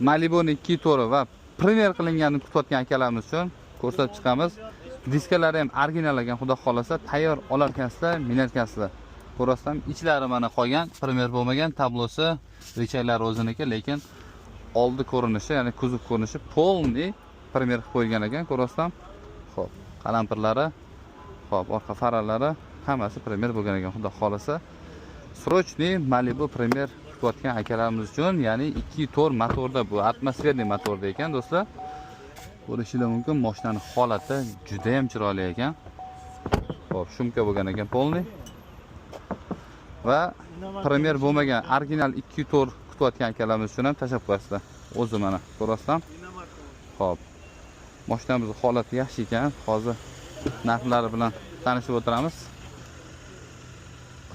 Malibu'ning 2 to'ri va premyer qilinganini kutayotgan akalarimiz uchun ko'rsatib chiqamiz. Diskalari ham original ekan, xudo xolasa tayyor olarkansizlar, minarkansizlar. Ko'rasizlar, ichlari mana qolgan, premyer bo'lmagan, tablosi, rechaylari o'ziniki, lekin oldi ko'rinishi, ya'ni kuzov ko'rinishi polniy premyer qilib qo'yilgan ekan, ko'rasizlar. Xo'p, qalampirlari, xo'p, orqa faralari hammasi premyer bo'lgan ekan, xudo xolasa. Srochniy Malibu premyer kutayotgan akalarimiz uchun, ya'ni 2 to'r motorda, bu atmosferniy motorda ekan, do'stlar. Ko'rishingiz mumkin, mashinaning holati juda ham chiroyli ekan. Xo'p, shumka bo'lgan ekan polniy. Va premyer bo'lmagan original 2 to'r kutayotgan akalarimiz uchun ham tashab qo'yasizlar. O'zi mana, ko'rasizlar. Xo'p. Mashinamizning holati yaxshi ekan. Hozir narxlari bilan tanishib o'tiramiz.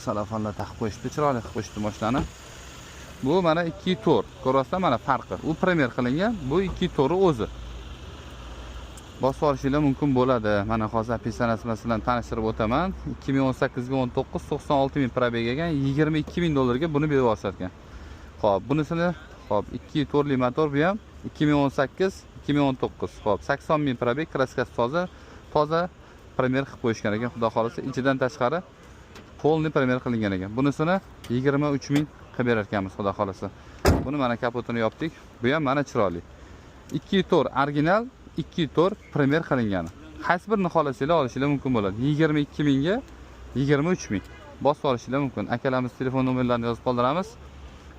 Salafonlar taqib qo'yishdi, chiroyli qilib qo'yishdi mashinani. Bu mana 2 to'r. Ko'rasizlar, mana farqi. U premyer qilingan, bu 2 to'ri o'zi. Bosib olishingiz mumkin bo'ladi. Mana hozir opisiyanasi bilan tanishtirib o'taman. 2018 ga 19 96 ming probeg ekan, 22 ming dollarga buni berib olishgan. Xo'p, bunisini xo'p 2 to'rli motor bu ham 2018 2019. Xo'p, 80 ming probeg, kraskasi toza premyer qilib qo'yishgan ekan, xudo xolasa. Ichidan tashqari polniy premyer qilingan ekan. Bunisini 23 ming qilib berar ekanmiz, xudo xolasa. Buni mana kapotini yopdik. Bu ham mana chiroyli. 2 to'r original, 2 to'r premyer qilingan. Qaysi birini xohlasanglar olishingiz mumkin bo'ladi. 22 mingga 23 ming. Bosib olishingiz mumkin. Akalarimiz telefon nomerlarini yozib qoldiramiz.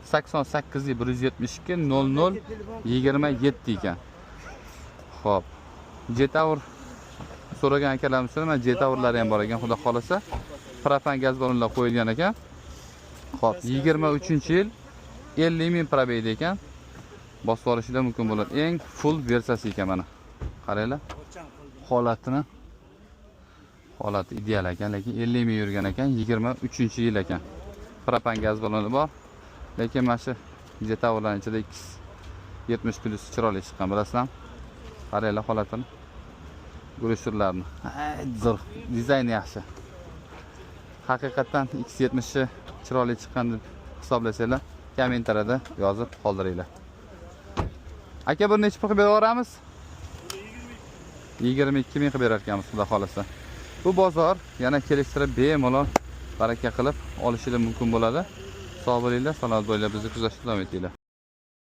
88 172 00 27 ekan. Xo'p. Jetower so'ragan akalarimiz uchun mana Jetowerlari ham bor ekan, xudo xolasa. Propan gaz ballonlar qo'yilgan ekan. Xo'p, 23-yil 50 ming probegda ekan. Bosib olishingiz mumkin bo'ladi. Eng full versiyasi ekan mana. Qaranglar. Holati ideal ekan, lekin 50 ming yurgan ekan, 23-yil ekan. Propan gaz balloni bor. Lekin mana shu Jetowerlarning ichida X70 plus chiroyli chiqqan, bilasizlar. Qaranglar holatini. Gurushlarni. Zo'r, dizayni yaxshi. Haqiqatan X70 chiroyli chiqqan deb hisoblasanglar, kommentariyada yozib qoldiringlar. Aka, bir necha pul qilib beramiz? 22 ming qilib berar ekanmiz, xudo xolasa. Bu bozor yana kelishtirib bemalol baraka qilib olishingiz mumkin bo'ladi. Sog' bo'linglar, salomat bo'linglar, bizni kuzatishda davom etinglar.